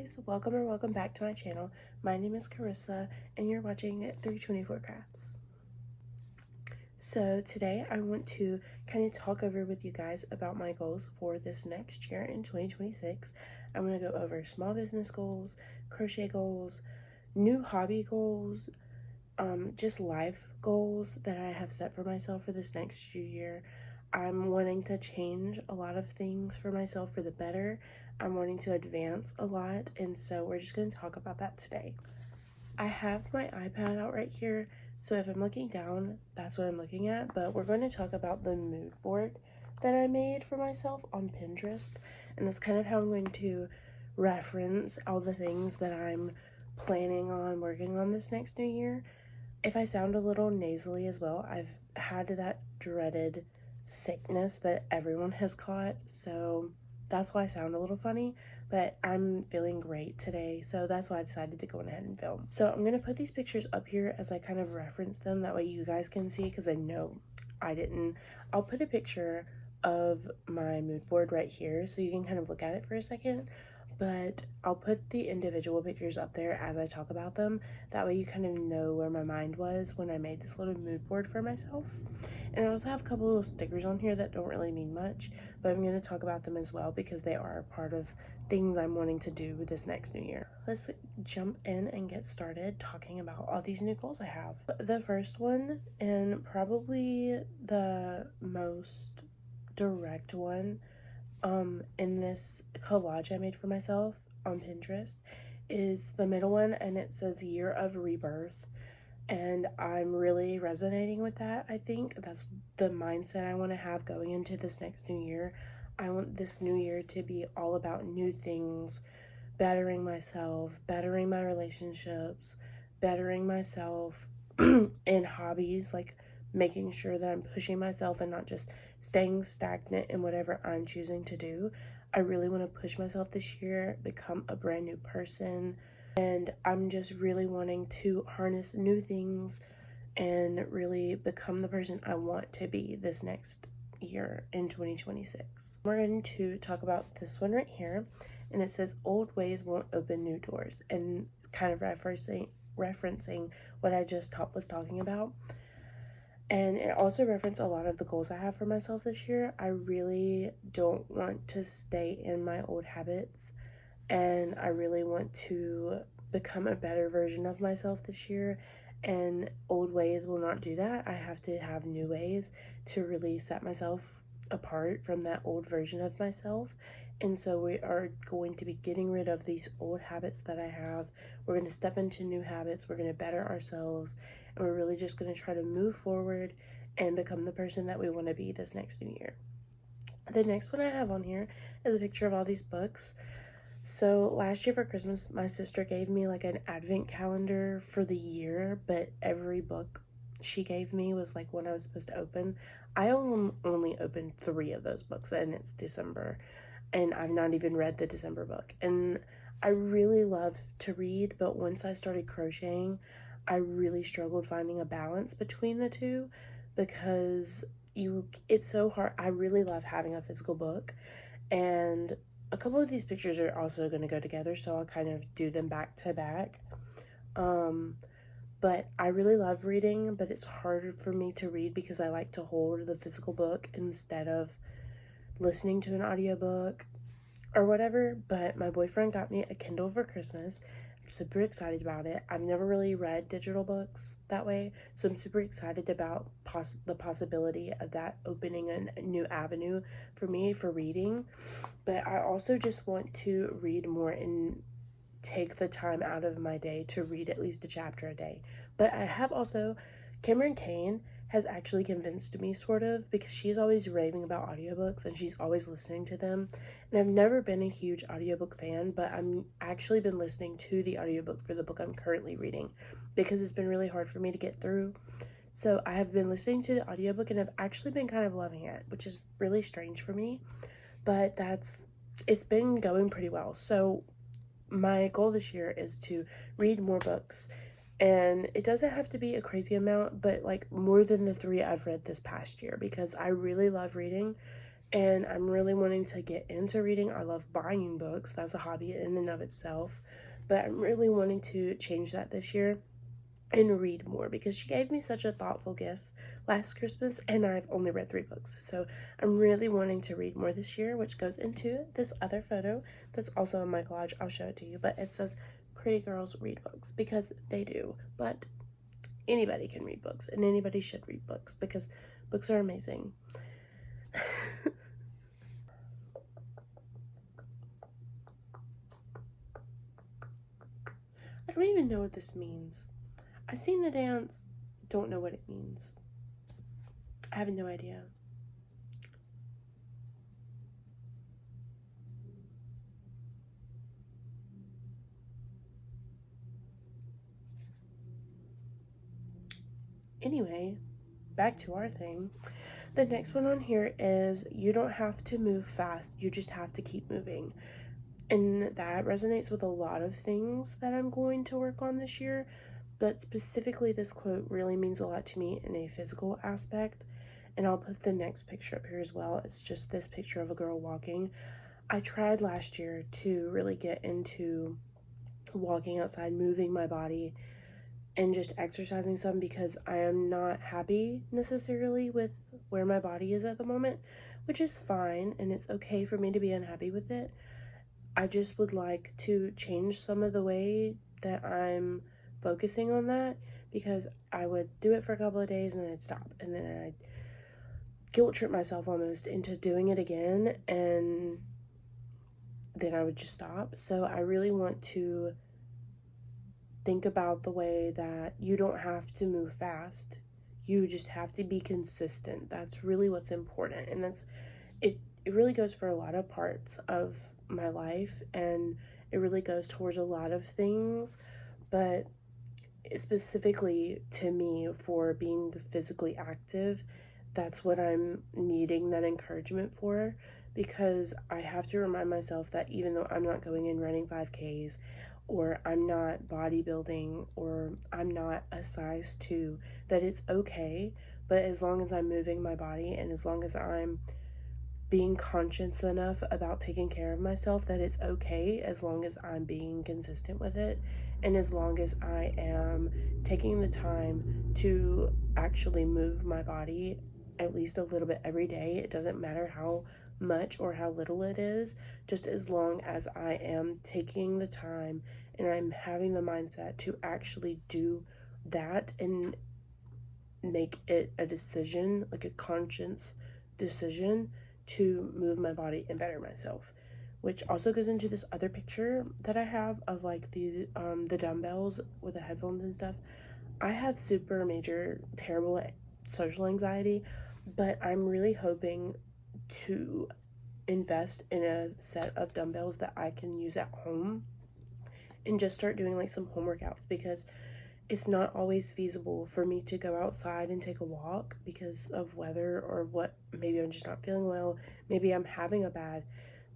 guys, welcome back to my channel. My name is Carissa and you're watching 324 Crafts. So today I want to kind of talk over with you guys about my goals for this next year in 2026. I'm going to go over small business goals, crochet goals, new hobby goals, just life goals that I have set for myself for this next year. I'm wanting to change a lot of things for myself for the better. I'm wanting to advance a lot, and so we're just going to talk about that today. I have my iPad out right here, so if I'm looking down, that's what I'm looking at, but we're going to talk about the mood board that I made for myself on Pinterest, and that's kind of how I'm going to reference all the things that I'm planning on working on this next new year. If I sound a little nasally as well, I've had that dreaded sickness that everyone has caught, so that's why I sound a little funny, but I'm feeling great today, so that's why I decided to go ahead and film. So I'm going to put these pictures up here as I kind of reference them, that way you guys can see, because I know I didn't. I'll put a picture of my mood board right here so you can kind of look at it for a second, but I'll put the individual pictures up there as I talk about them. That way you kind of know where my mind was when I made this little mood board for myself. And I also have a couple little stickers on here that don't really mean much, but I'm going to talk about them as well because they are part of things I'm wanting to do with this next new year. Let's jump in and get started talking about all these new goals I have. The first one, and probably the most direct one, in this collage I made for myself on Pinterest, is the middle one, and it says Year of Rebirth, and I'm really resonating with that. I think that's the mindset I want to have going into this next new year. I want this new year to be all about new things, bettering myself, bettering my relationships, bettering myself in hobbies, like making sure that I'm pushing myself and not just staying stagnant in whatever I'm choosing to do. I really want to push myself this year, become a brand new person, and I'm just really wanting to harness new things and really become the person I want to be this next year in 2026. We're going to talk about this one right here, and it says old ways won't open new doors, and it's kind of referencing what I just was talking about. And it also referenced a lot of the goals I have for myself this year. I really don't want to stay in my old habits, and I really want to become a better version of myself this year, and old ways will not do that. I have to have new ways to really set myself apart from that old version of myself. And so we are going to be getting rid of these old habits that I have. We're going to step into new habits. We're going to better ourselves, and we're really just going to try to move forward and become the person that we want to be this next new year. The next one I have on here is a picture of all these books. So last year for Christmas, my sister gave me like an advent calendar for the year, but every book she gave me was like one I was supposed to open. I only opened 3 of those books, and it's December, and I've not even read the December book. And I really love to read, but once I started crocheting, I really struggled finding a balance between the two, because it's so hard. I really love having a physical book, and a couple of these pictures are also going to go together, so I'll kind of do them back to back. But I really love reading, but it's harder for me to read because I like to hold the physical book instead of listening to an audiobook or whatever. But my boyfriend got me a Kindle for Christmas. I'm super excited about it. I've never really read digital books that way, so I'm super excited about the possibility of that opening a new avenue for me for reading. But I also just want to read more and take the time out of my day to read at least a chapter a day. But I have also, Cameron Kane has actually convinced me, sort of, because she's always raving about audiobooks and she's always listening to them. And I've never been a huge audiobook fan, but I'm actually been listening to the audiobook for the book I'm currently reading because it's been really hard for me to get through. So I have been listening to the audiobook and I've actually been kind of loving it, which is really strange for me, but it's been going pretty well. So my goal this year is to read more books, and it doesn't have to be a crazy amount, but like more than the 3 I've read this past year, because I really love reading and I'm really wanting to get into reading. I love buying books. That's a hobby in and of itself. But I'm really wanting to change that this year and read more, because she gave me such a thoughtful gift last Christmas and I've only read 3 books. So I'm really wanting to read more this year, which goes into this other photo that's also in my collage. I'll show it to you, but it says pretty girls read books, because they do. But anybody can read books, and anybody should read books, because books are amazing. I don't even know what this means. I've seen the dance, don't know what it means. I have no idea. Anyway, back to our thing. The next one on here is you don't have to move fast, you just have to keep moving. And that resonates with a lot of things that I'm going to work on this year, but specifically this quote really means a lot to me in a physical aspect. And I'll put the next picture up here as well. It's just this picture of a girl walking. I tried last year to really get into walking outside, moving my body, and just exercising some, because I am not happy necessarily with where my body is at the moment, which is fine, and it's okay for me to be unhappy with it. I just would like to change some of the way that I'm focusing on that, because I would do it for a couple of days and then I'd stop, and then I'd guilt trip myself almost into doing it again, and then I would just stop. So I really want to think about the way that you don't have to move fast. You just have to be consistent. That's really what's important. And it really goes for a lot of parts of my life, and it really goes towards a lot of things, but specifically to me, for being physically active, that's what I'm needing that encouragement for, because I have to remind myself that even though I'm not going and running 5Ks, or I'm not bodybuilding, or I'm not a size 2, that it's okay. But as long as I'm moving my body, and as long as I'm being conscious enough about taking care of myself, that it's okay, as long as I'm being consistent with it, and as long as I am taking the time to actually move my body at least a little bit every day. It doesn't matter how much or how little it is, just as long as I am taking the time and I'm having the mindset to actually do that and make it a decision, like a conscious decision, to move my body and better myself. Which also goes into this other picture that I have of like the dumbbells with the headphones and stuff. I have super major terrible social anxiety, but I'm really hoping to invest in a set of dumbbells that I can use at home and just start doing like some home workouts, because it's not always feasible for me to go outside and take a walk because of weather, or what, maybe I'm just not feeling well, maybe I'm having a bad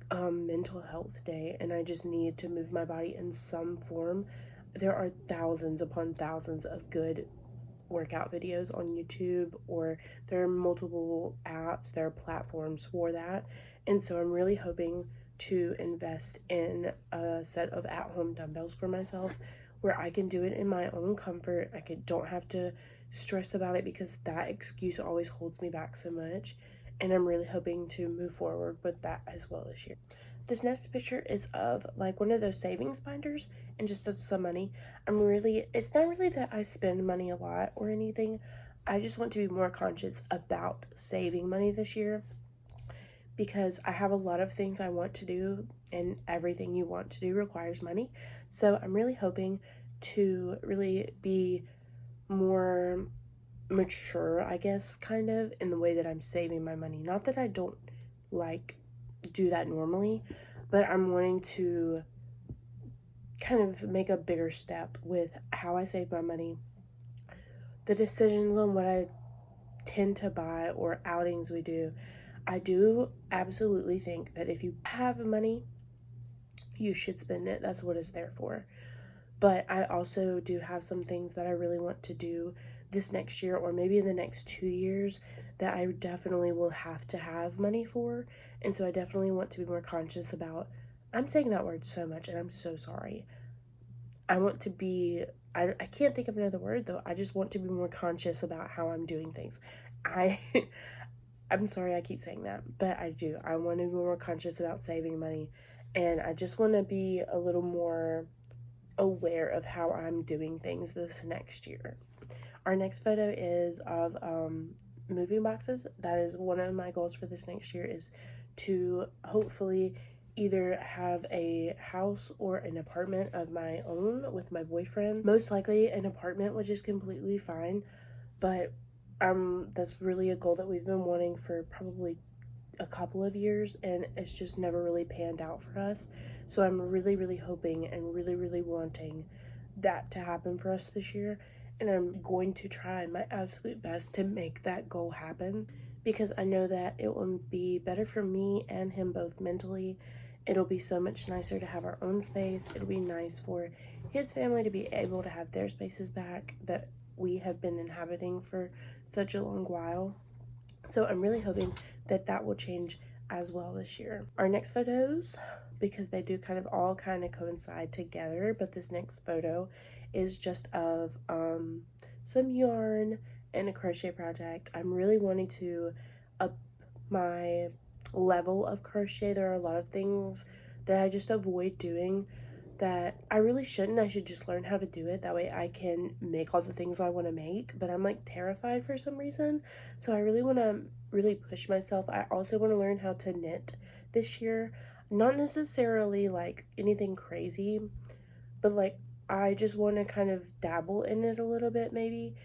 mental health day and I just need to move my body in some form. There are thousands upon thousands of good workout videos on YouTube, or there are multiple apps, there are platforms for that. And so I'm really hoping to invest in a set of at-home dumbbells for myself, where I can do it in my own comfort. Don't have to stress about it, because that excuse always holds me back so much. And I'm really hoping to move forward with that as well this year. This next picture is of like one of those savings binders, and just of some money. It's not really that I spend money a lot or anything. I just want to be more conscious about saving money this year, because I have a lot of things I want to do, and everything you want to do requires money. So I'm really hoping to really be more mature, I guess, kind of, in the way that I'm saving my money. Not that I don't like do that normally, but I'm wanting to kind of make a bigger step with how I save my money, the decisions on what I tend to buy, or outings we do. I do absolutely think that if you have money, you should spend it. That's what it's there for. But I also do have some things that I really want to do this next year, or maybe in the next 2 years, that I definitely will have to have money for. And so I definitely want to be more conscious about, I'm saying that word so much and I'm so sorry. I want to be, I can't think of another word though. I just want to be more conscious about how I'm doing things. I'm sorry I keep saying that, but I do. I want to be more conscious about saving money, and I just want to be a little more aware of how I'm doing things this next year. Our next photo is of moving boxes. That is one of my goals for this next year, is to hopefully either have a house or an apartment of my own with my boyfriend. Most likely an apartment, which is completely fine, but that's really a goal that we've been wanting for probably a couple of years, and it's just never really panned out for us. So I'm really hoping and really wanting that to happen for us this year, and I'm going to try my absolute best to make that goal happen, because I know that it will be better for me and him both mentally. It'll be so much nicer to have our own space. It'll be nice for his family to be able to have their spaces back that we have been inhabiting for such a long while. So I'm really hoping that that will change as well this year. Our next photos, because they do kind of all kind of coincide together, but this next photo is just of some yarn and a crochet project. I'm really wanting to up my level of crochet. There are a lot of things that I just avoid doing that I really shouldn't. I should just learn how to do it. That way I can make all the things I want to make, but I'm like terrified for some reason. So I really want to really push myself. I also want to learn how to knit this year. Not necessarily like anything crazy, but like I just want to kind of dabble in it a little bit, maybe,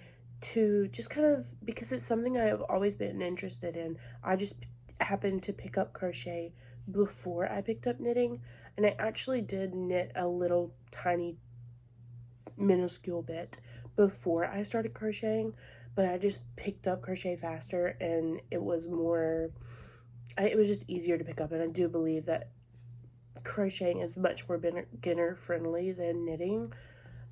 to just kind of, because it's something I've always been interested in. I just happened to pick up crochet before I picked up knitting, and I actually did knit a little tiny minuscule bit before I started crocheting, but I just picked up crochet faster, and it was just easier to pick up. And I do believe that crocheting is much more beginner friendly than knitting,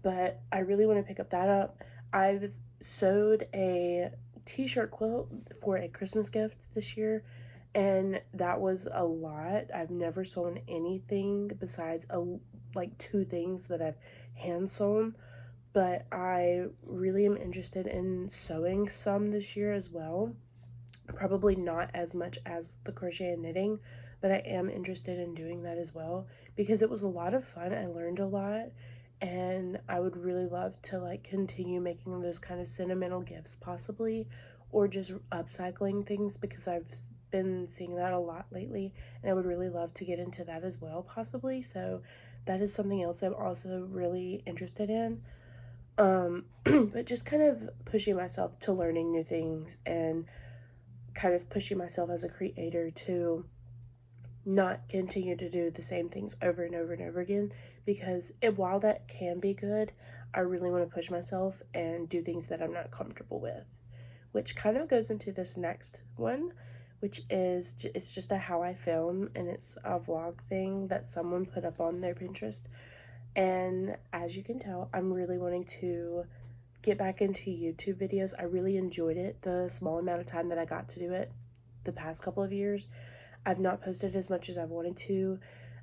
but I really want to pick up that up. I've sewed a t-shirt quilt for a Christmas gift this year, and that was a lot. I've never sewn anything besides like 2 things that I've hand sewn, but I really am interested in sewing some this year as well. Probably not as much as the crochet and knitting, but I am interested in doing that as well, because it was a lot of fun. I learned a lot, and I would really love to like continue making those kind of sentimental gifts possibly, or just upcycling things, because I've been seeing that a lot lately, and I would really love to get into that as well possibly. So that is something else I'm also really interested in. But just kind of pushing myself to learning new things, and kind of pushing myself as a creator to not continue to do the same things over and over again, because while that can be good, I really want to push myself and do things that I'm not comfortable with, which kind of goes into this next one, which is it's just a how I film, and it's a vlog thing that someone put up on their Pinterest. And as you can tell, I'm really wanting to get back into YouTube videos. I really enjoyed it the small amount of time that I got to do it the past couple of years. I've not posted as much as I've wanted to,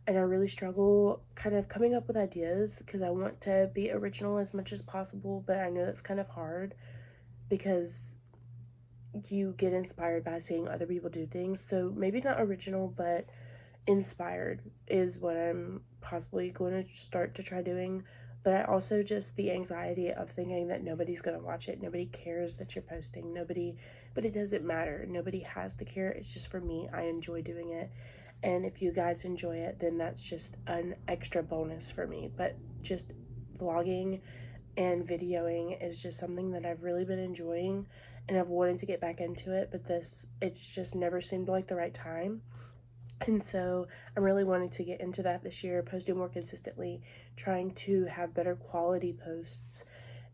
and I really struggle kind of coming up with ideas, because I want to be original as much as possible, but I know that's kind of hard because you get inspired by seeing other people do things. So maybe not original, but inspired is what I'm possibly going to start to try doing. But I also just, the anxiety of thinking that nobody's going to watch it, nobody cares that you're posting, but it doesn't matter. Nobody has to care. It's just for me. I enjoy doing it. And if you guys enjoy it, then that's just an extra bonus for me. But just vlogging and videoing is just something that I've really been enjoying, and I've wanted to get back into it, but it's just never seemed like the right time. And so I'm really wanting to get into that this year, posting more consistently, trying to have better quality posts,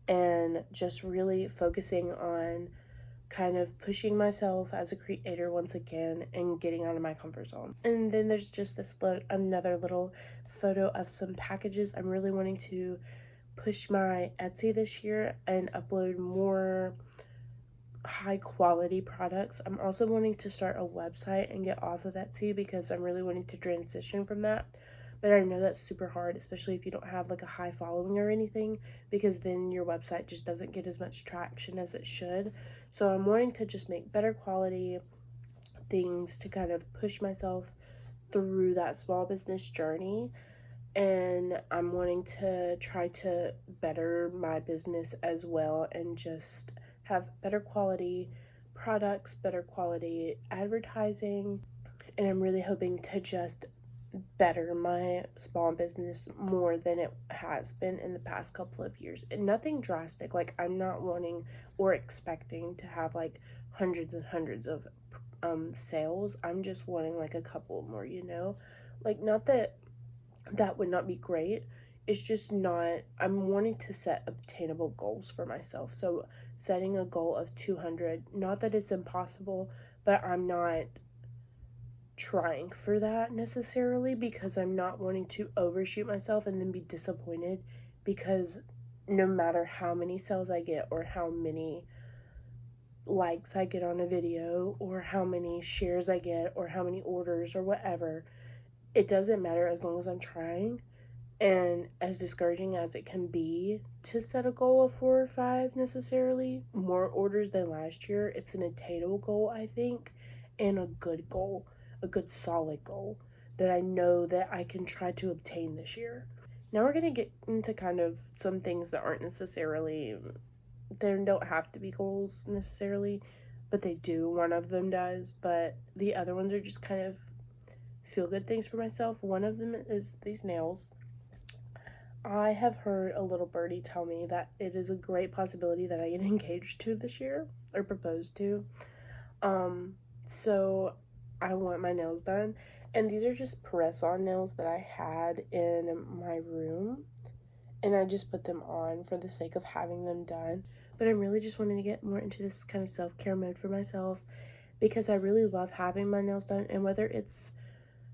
and just really focusing on kind of pushing myself as a creator once again and getting out of my comfort zone. And then there's just another little photo of some packages. I'm really wanting to push my Etsy this year and upload more high quality products. I'm also wanting to start a website and get off of Etsy because I'm really wanting to transition from that. But I know that's super hard, especially if you don't have like a high following or anything, because then your website just doesn't get as much traction as it should. So I'm wanting to just make better quality things to kind of push myself through that small business journey. And I'm wanting to try to better my business as well and just have better quality products, better quality advertising. And I'm really hoping to just better my small business more than it has been in the past couple of years. And nothing drastic. Like, I'm not wanting or expecting to have like hundreds and hundreds of sales. I'm just wanting like a couple more, like, not that that would not be great. It's just not, I'm wanting to set obtainable goals for myself. So setting a goal of 200, not that it's impossible, but I'm not trying for that necessarily, because I'm not wanting to overshoot myself and then be disappointed, because no matter how many sales I get or how many likes I get on a video or how many shares I get or how many orders or whatever, it doesn't matter as long as I'm trying. And as discouraging as it can be to set a goal of 4 or 5 necessarily more orders than last year, it's an attainable goal, I think, and a good goal, a good solid goal that I know that I can try to obtain this year. Now we're going to get into kind of some things that aren't necessarily, they don't have to be goals necessarily, but they do. One of them does, but the other ones are just kind of feel good things for myself. One of them is these nails. I have heard a little birdie tell me that it is a great possibility that I get engaged to this year, or proposed to. So I want my nails done. And these are just press-on nails that I had in my room. And I just put them on for the sake of having them done. But I'm really just wanting to get more into this kind of self-care mode for myself, because I really love having my nails done. And whether it's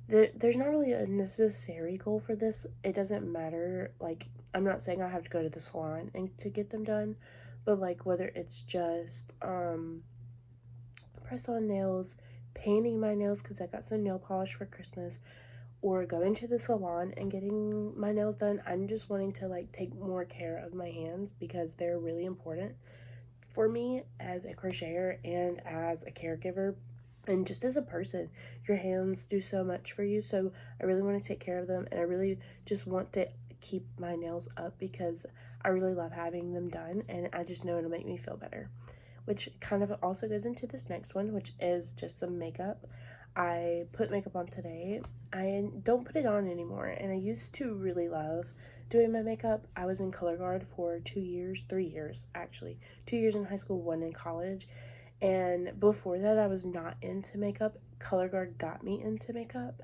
there's not really a necessary goal for this. It doesn't matter. Like, I'm not saying I have to go to the salon and to get them done, but like whether it's just press on nails, painting my nails because I got some nail polish for Christmas, or going to the salon and getting my nails done. I'm just wanting to like take more care of my hands because they're really important for me as a crocheter and as a caregiver. And just as a person, your hands do so much for you. So I really want to take care of them, and I really just want to keep my nails up because I really love having them done, and I just know it'll make me feel better. Which kind of also goes into this next one, which is just some makeup. I put makeup on today. I don't put it on anymore, and I used to really love doing my makeup. I was in color guard for 2 years, 3 years actually. 2 years in high school, 1 in college. And before that, I was not into makeup. Color guard got me into makeup.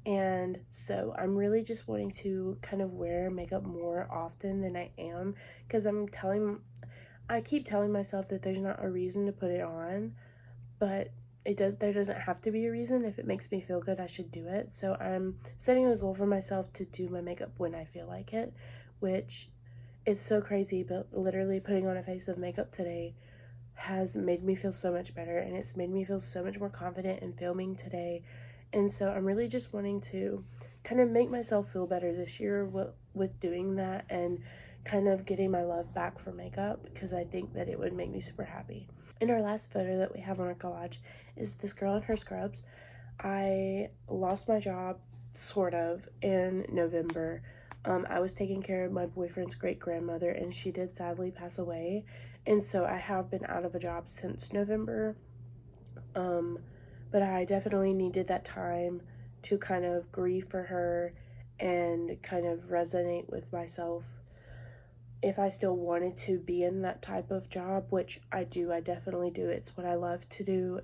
And so I'm really just wanting to kind of wear makeup more often than I am, because I keep telling myself that there's not a reason to put it on, but there doesn't have to be a reason. If it makes me feel good, I should do it. So I'm setting a goal for myself to do my makeup when I feel like it, which is so crazy, but literally putting on a face of makeup today has made me feel so much better, and it's made me feel so much more confident in filming today. And so I'm really just wanting to kind of make myself feel better this year with doing that, and kind of getting my love back for makeup, because I think that it would make me super happy. And our last photo that we have on our collage is this girl in her scrubs. I lost my job, sort of, in November. I was taking care of my boyfriend's great-grandmother, and she did sadly pass away. And so I have been out of a job since November. But I definitely needed that time to kind of grieve for her and kind of resonate with myself if I still wanted to be in that type of job, which I do. I definitely do. It's what I love to do.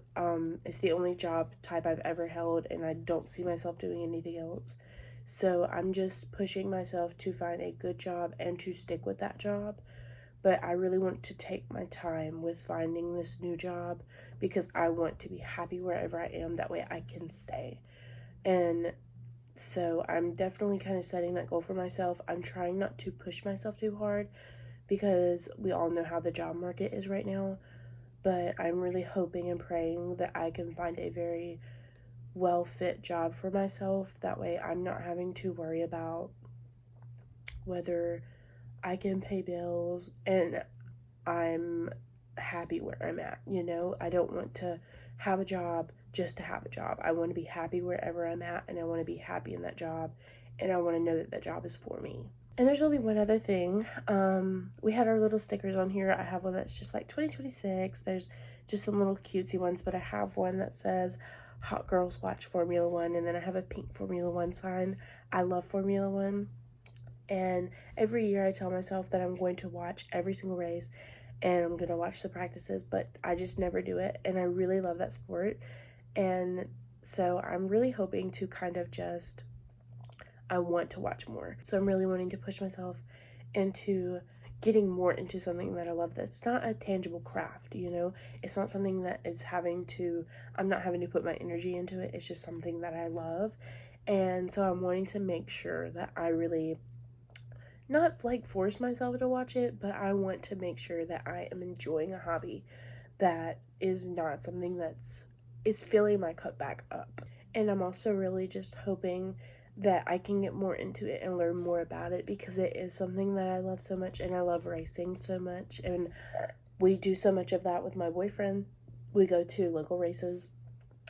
It's the only job type I've ever held, and I don't see myself doing anything else. So I'm just pushing myself to find a good job and to stick with that job. But I really want to take my time with finding this new job because I want to be happy wherever I am. That way I can stay. And so I'm definitely kind of setting that goal for myself. I'm trying not to push myself too hard because we all know how the job market is right now. but I'm really hoping and praying that I can find a very well-fit job for myself. That way I'm not having to worry about whether I can pay bills and I'm happy where I'm at, you know? I don't want to have a job just to have a job. I want to be happy wherever I'm at, and I want to be happy in that job, and I want to know that that job is for me. And there's only one other thing. We had our little stickers on here. I have one that's just like 2026. There's just some little cutesy ones, but I have one that says Hot Girls Watch Formula One, and then I have a pink Formula One sign. I love Formula One, and every year I tell myself that I'm going to watch every single race and I'm going to watch the practices, but I just never do it, and I really love that sport. And so I'm really hoping to kind of just, I want to watch more. So I'm really wanting to push myself into getting more into something that I love that's not a tangible craft, you know? It's not something that is I'm not having to put my energy into it. It's just something that I love. And so I'm wanting to make sure that I really not like force myself to watch it, but I want to make sure that I am enjoying a hobby that is not something is filling my cup back up. And I'm also really just hoping that I can get more into it and learn more about it, because it is something that I love so much, and I love racing so much, and we do so much of that with my boyfriend. We go to local races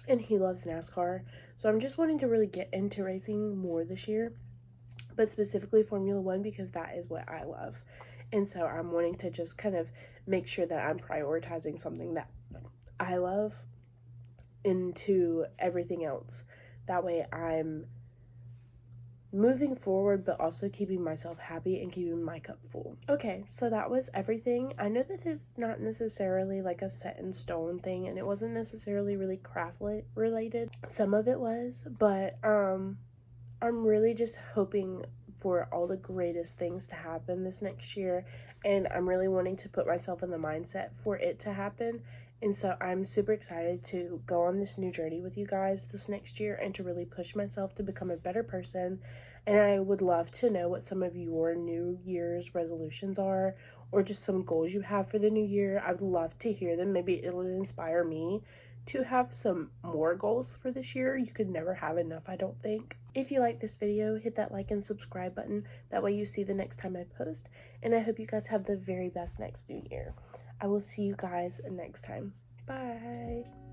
and he loves NASCAR. So I'm just wanting to really get into racing more this year, but specifically Formula One, because that is what I love. And so I'm wanting to just kind of make sure that I'm prioritizing something that I love into everything else. That way I'm moving forward, but also keeping myself happy and keeping my cup full. Okay, so that was everything. I know that it's not necessarily like a set in stone thing, and it wasn't necessarily really craft related. Some of it was, but I'm really just hoping for all the greatest things to happen this next year, and I'm really wanting to put myself in the mindset for it to happen. And so I'm super excited to go on this new journey with you guys this next year and to really push myself to become a better person. And I would love to know what some of your New Year's resolutions are, or just some goals you have for the new year. I would love to hear them. Maybe it'll inspire me to have some more goals for this year. You could never have enough, I don't think. If you like this video, hit that like and subscribe button. That way you see the next time I post. And I hope you guys have the very best next new year. I will see you guys next time. Bye.